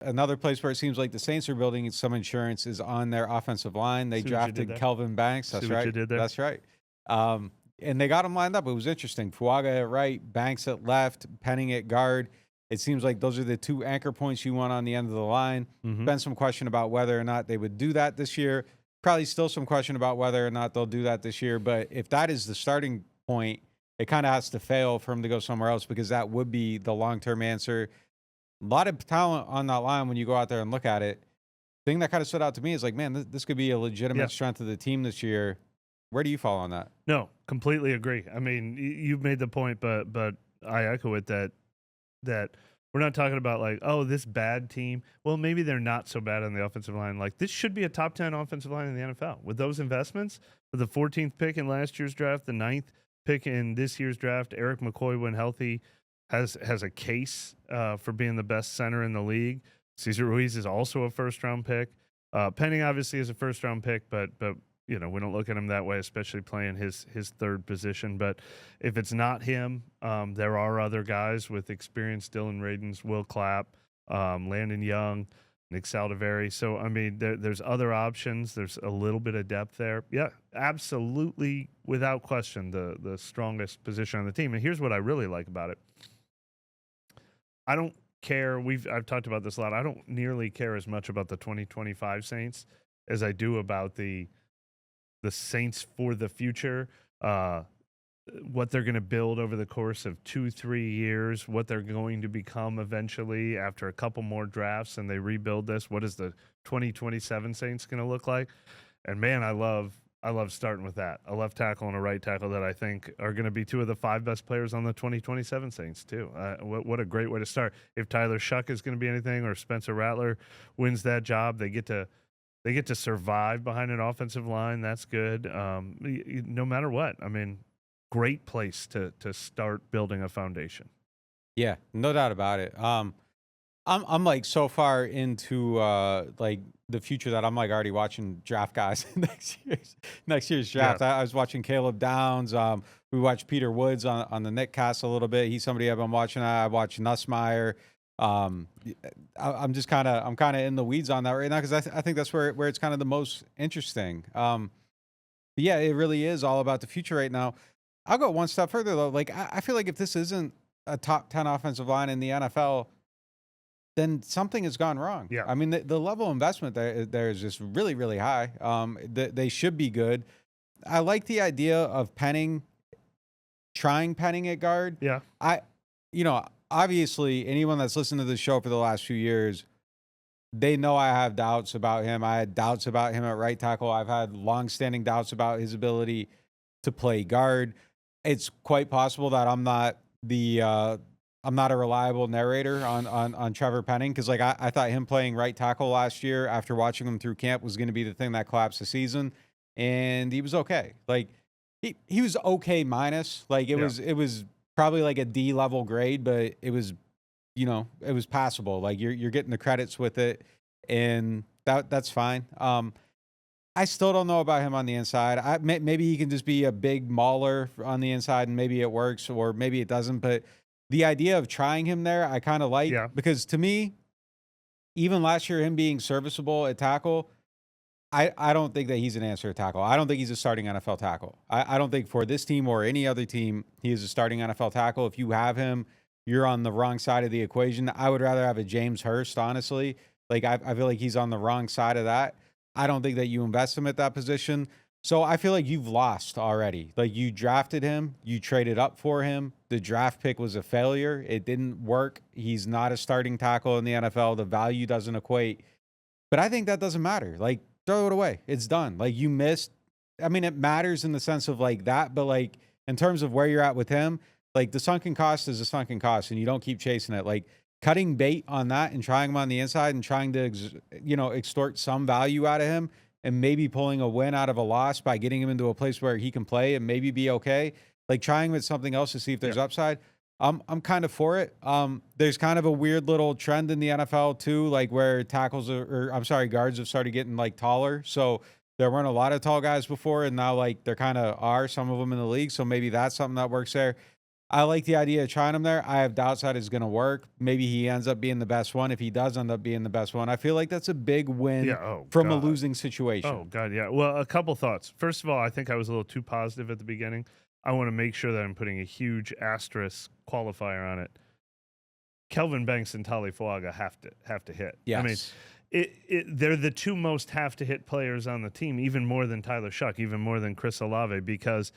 another place where it seems like the Saints are building some insurance is on their offensive line. They See what you did drafted there? Kelvin Banks. See That's what right. you did there? That's right. And they got him lined up. It was interesting. Fuaga at right, Banks at left, Penning at guard. It seems like those are the two anchor points you want on the end of the line. Been some question about whether or not they would do that this year. Probably still some question about whether or not they'll do that this year. But if that is the starting point, it kind of has to fail for him to go somewhere else because that would be the long-term answer. A lot of talent on that line when you go out there and look at it. Thing that kind of stood out to me is like, man, this could be a legitimate strength of the team this year. Where do you fall on that? No, completely agree. I mean, you've made the point, but I echo it that we're not talking about like, oh, this bad team. Well, maybe they're not so bad on the offensive line. Like this should be a top 10 offensive line in the NFL with those investments. With the 14th pick in last year's draft, the 9th pick in this year's draft, Eric McCoy, when healthy, has a case for being the best center in the league. Cesar Ruiz is also a first-round pick. Penning obviously is a first-round pick, but we don't look at him that way, especially playing his third position. But if it's not him, there are other guys with experience: Dylan Radins, Will Clapp, Landon Young, Nick Saldiveri. So I mean, there's other options. There's a little bit of depth there. Yeah, absolutely, without question, the strongest position on the team. And here's what I really like about it. I don't care. I've talked about this a lot. I don't nearly care as much about the 2025 Saints as I do about the Saints for the future, what they're going to build over the course of 2-3 years, what they're going to become eventually after a couple more drafts and they rebuild this. What is the 2027 Saints going to look like? And man, I love starting with that. A left tackle and a right tackle that I think are going to be two of the 5 best players on the 2027 Saints too. What a great way to start. If Tyler Shuck is going to be anything or Spencer Rattler wins that job, they get to survive behind an offensive line. That's good. No matter what. I mean, great place to start building a foundation. Yeah, no doubt about it. I'm like so far into like the future that I'm like already watching draft guys next year's draft. Yeah. I was watching Caleb Downs. We watched Peter Woods on the Nick cast a little bit. He's somebody I've been watching. I watched Nussmeier. I'm kind of in the weeds on that right now because I think that's where it's kind of the most interesting. But yeah, it really is all about the future right now. I'll go one step further though. Like I feel like if this isn't a top 10 offensive line in the NFL, then something has gone wrong. Yeah. I mean, the level of investment there is just really, really high. They should be good. I like the idea of trying Penning at guard. Yeah. Obviously, anyone that's listened to the show for the last few years, they know I have doubts about him. I had doubts about him at right tackle. I've had longstanding doubts about his ability to play guard. It's quite possible that I'm not a reliable narrator on Trevor Penning because like I thought him playing right tackle last year after watching him through camp was going to be the thing that collapsed the season, and he was okay. Like he was okay minus. Like it was probably like a D level grade, but it was passable. Like you're getting the credits with it, and that's fine. I still don't know about him on the inside. Maybe he can just be a big mauler on the inside, and maybe it works, or maybe it doesn't. But the idea of trying him there, I kind of like because to me, even last year, him being serviceable at tackle, I don't think that he's an answer at tackle. I don't think he's a starting NFL tackle. I don't think for this team or any other team, he is a starting NFL tackle. If you have him, you're on the wrong side of the equation. I would rather have a James Hurst, honestly. Like I feel like he's on the wrong side of that. I don't think that you invest him at that position. So I feel like you've lost already. Like you drafted him, you traded up for him. The draft pick was a failure. It didn't work. He's not a starting tackle in the NFL. The value doesn't equate. But I think that doesn't matter. Like throw it away. It's done. Like you missed. I mean, it matters in the sense of like that, but like in terms of where you're at with him, like the sunken cost is a sunken cost and you don't keep chasing it. Like cutting bait on that and trying him on the inside and trying to, extort some value out of him and maybe pulling a win out of a loss by getting him into a place where he can play and maybe be okay. Like trying with something else to see if there's upside. I'm kind of for it. There's kind of a weird little trend in the NFL too, like where guards have started getting like taller. So there weren't a lot of tall guys before, and now like there kind of are some of them in the league. So maybe that's something that works there. I like the idea of trying him there. I have doubts that it's going to work. Maybe he ends up being the best one. If he does end up being the best one, I feel like that's a big win from a losing situation. Oh, God, yeah. Well, a couple thoughts. First of all, I think I was a little too positive at the beginning. I want to make sure that I'm putting a huge asterisk qualifier on it. Kelvin Banks and Tali Fuaga have to hit. Yes. I mean, they're the two most have-to-hit players on the team, even more than Tyler Shuck, even more than Chris Olave, because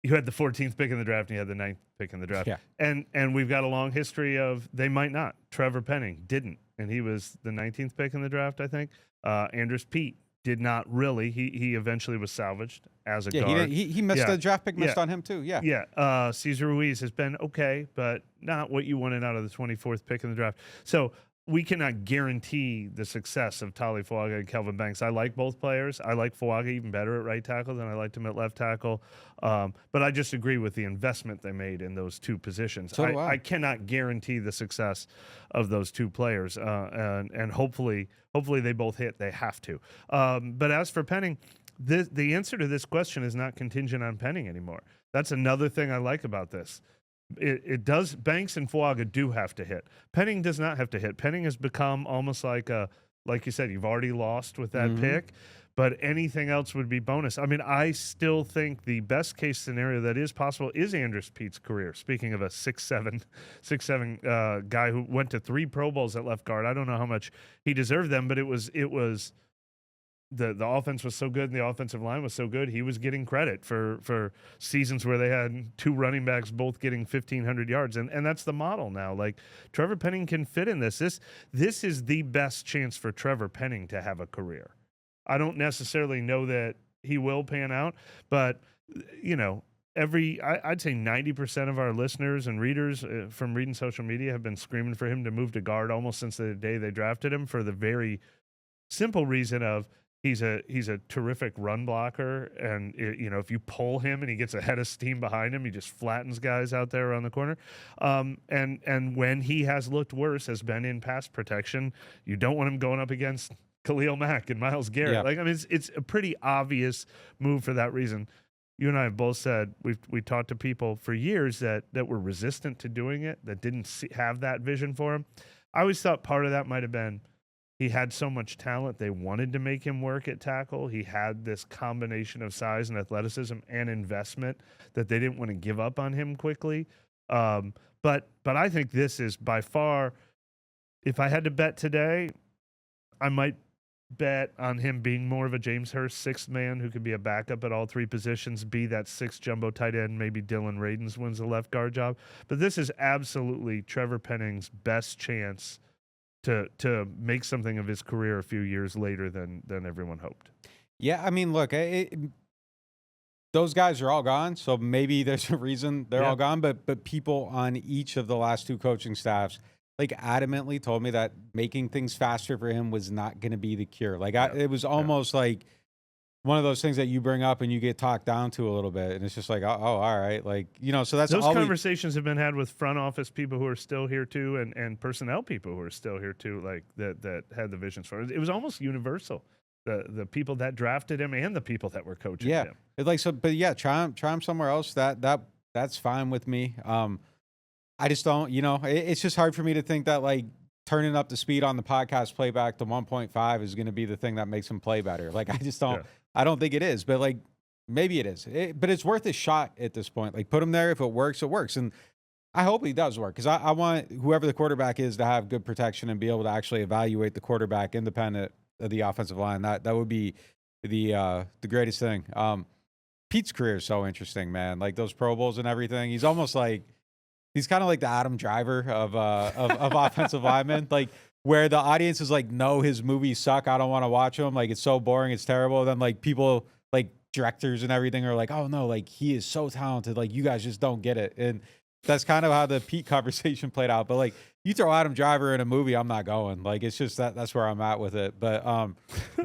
you had the 14th pick in the draft and you had the 9th pick in the draft. Yeah. And we've got a long history of they might not. Trevor Penning didn't, and he was the 19th pick in the draft, I think. Andrus Peat did not really. He eventually was salvaged as a guard. He missed a draft pick missed on him too. Yeah. Yeah. Cesar Ruiz has been okay, but not what you wanted out of the 24th pick in the draft. So we cannot guarantee the success of Tali Fuaga and Kelvin Banks. I like both players. I like Fuaga even better at right tackle than I liked him at left tackle. But I just agree with the investment they made in those two positions. So do I. I cannot guarantee the success of those two players. And hopefully they both hit. They have to. But as for Penning, the answer to this question is not contingent on Penning anymore. That's another thing I like about this. It does. Banks and Fuaga do have to hit. Penning does not have to hit. Penning has become almost like you said, you've already lost with that pick, but anything else would be bonus. I mean, I still think the best case scenario that is possible is Andrus Peat's career. Speaking of a 6'7" guy who went to 3 Pro Bowls at left guard, I don't know how much he deserved them, but it was. The offense was so good and the offensive line was so good, he was getting credit for seasons where they had 2 running backs both getting 1,500 yards. And that's the model now. Like, Trevor Penning can fit in this. This is the best chance for Trevor Penning to have a career. I don't necessarily know that he will pan out, but, you know, I'd say 90% of our listeners and readers from reading social media have been screaming for him to move to guard almost since the day they drafted him, for the very simple reason of, he's a terrific run blocker, and if you pull him and he gets a head of steam behind him, he just flattens guys out there around the corner. And when he has looked worse, has been in pass protection, you don't want him going up against Khalil Mack and Myles Garrett. Yeah. Like, I mean, it's a pretty obvious move for that reason. You and I have both said we talked to people for years that were resistant to doing it, that didn't have that vision for him. I always thought part of that might have been, he had so much talent, they wanted to make him work at tackle. He had this combination of size and athleticism and investment that they didn't want to give up on him quickly. But I think this is by far, if I had to bet today, I might bet on him being more of a James Hurst 6th man who could be a backup at all 3 positions, be that 6th jumbo tight end. Maybe Dylan Radins wins the left guard job. But this is absolutely Trevor Penning's best chance to make something of his career a few years later than everyone hoped. Yeah, I mean, look, those guys are all gone, so maybe there's a reason they're all gone. But people on each of the last 2 coaching staffs, like, adamantly told me that making things faster for him was not going to be the cure. Like, it was almost like one of those things that you bring up and you get talked down to a little bit, and it's just like, oh, all right, like, so that's those conversations have been had with front office people who are still here too, and personnel people who are still here too, like that had the visions for it. It was almost universal. The people that drafted him and the people that were coaching him. It's like, so, but yeah, try him somewhere else. That's fine with me. I just don't, it's just hard for me to think that, like, turning up the speed on the podcast playback to 1.5 is going to be the thing that makes him play better. Like, I just don't. I don't think it is, but, like, maybe it is. But it's worth a shot at this point. Like, put him there. If it works, it works. And I hope he does work, because I want whoever the quarterback is to have good protection and be able to actually evaluate the quarterback independent of the offensive line. That would be the greatest thing. Pete's career is so interesting, man. Like, those Pro Bowls and everything. He's almost like, he's kind of like the Adam Driver of offensive linemen. Like, where the audience is like, no, his movies suck, I don't want to watch them. Like, it's so boring, it's terrible. Then, like, people, like, directors and everything are like, oh, no, like, he is so talented. Like, you guys just don't get it. And that's kind of how the Pete conversation played out. But, like, you throw Adam Driver in a movie, I'm not going. Like, it's just that's where I'm at with it. But,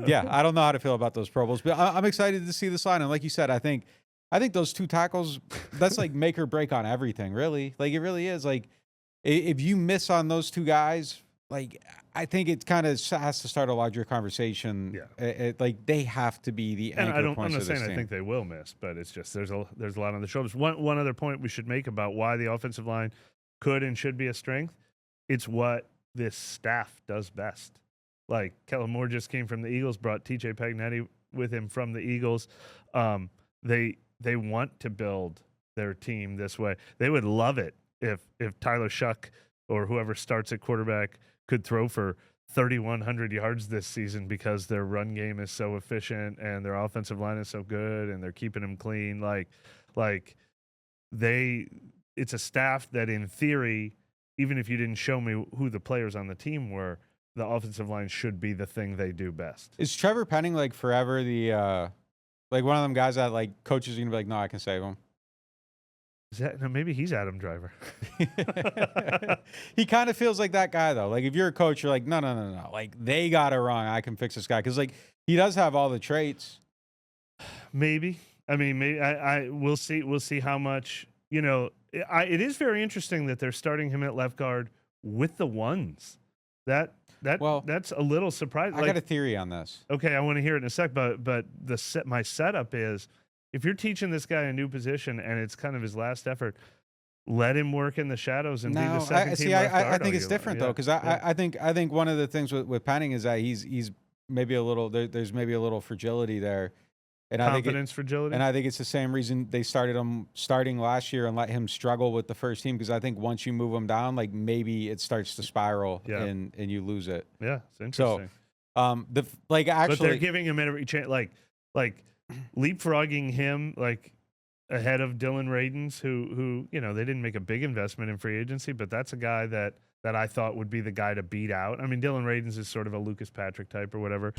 yeah, I don't know how to feel about those Pro Bowls. But I'm excited to see this line. And like you said, I think those 2 tackles, that's like make or break on everything, really. Like, it really is. Like, if you miss on those 2 guys, like, I think it kind of has to start a larger conversation. Yeah. Like they have to be the anchor And points I'm not of this saying team. I think they will miss, but it's just there's a lot on the shoulders. One other point we should make about why the offensive line could and should be a strength. It's what this staff does best. Like Kellen Moore just came from the Eagles, brought TJ Pagnetti with him from the Eagles. They want to build their team this way. They would love it if Tyler Shuck or whoever starts at quarterback could throw for 3,100 yards this season because their run game is so efficient and their offensive line is so good and they're keeping them clean. It's a staff that in theory, even if you didn't show me who the players on the team were, the offensive line should be the thing they do best. Is Trevor Penning like forever the like one of them guys that like coaches are gonna be like, no, I can save him? No, maybe he's Adam Driver. He kind of feels like that guy though. Like if you're a coach, you're like, no. Like they got it wrong. I can fix this guy because like he does have all the traits. Maybe. I mean, maybe we'll see. We'll see how much. You know, it is very interesting that they're starting him at left guard with the ones. That's a little surprising. I got a theory on this. Okay, I want to hear it in a sec. But my setup is, if you're teaching this guy a new position and it's kind of his last effort, let him work in the shadows and be the second team left guard. I think it's different though, because I think one of the things with Penning is that he's maybe a little there's maybe a little fragility there, and confidence fragility. And I think it's the same reason they started him starting last year and let him struggle with the first team, because I think once you move him down, like maybe it starts to spiral and you lose it. Yeah, it's interesting. So but they're giving him every chance, like leapfrogging him like ahead of Dylan Radins, who they didn't make a big investment in free agency, but that's a guy that I thought would be the guy to beat out. I mean, Dylan Radins is sort of a Lucas Patrick type or whatever.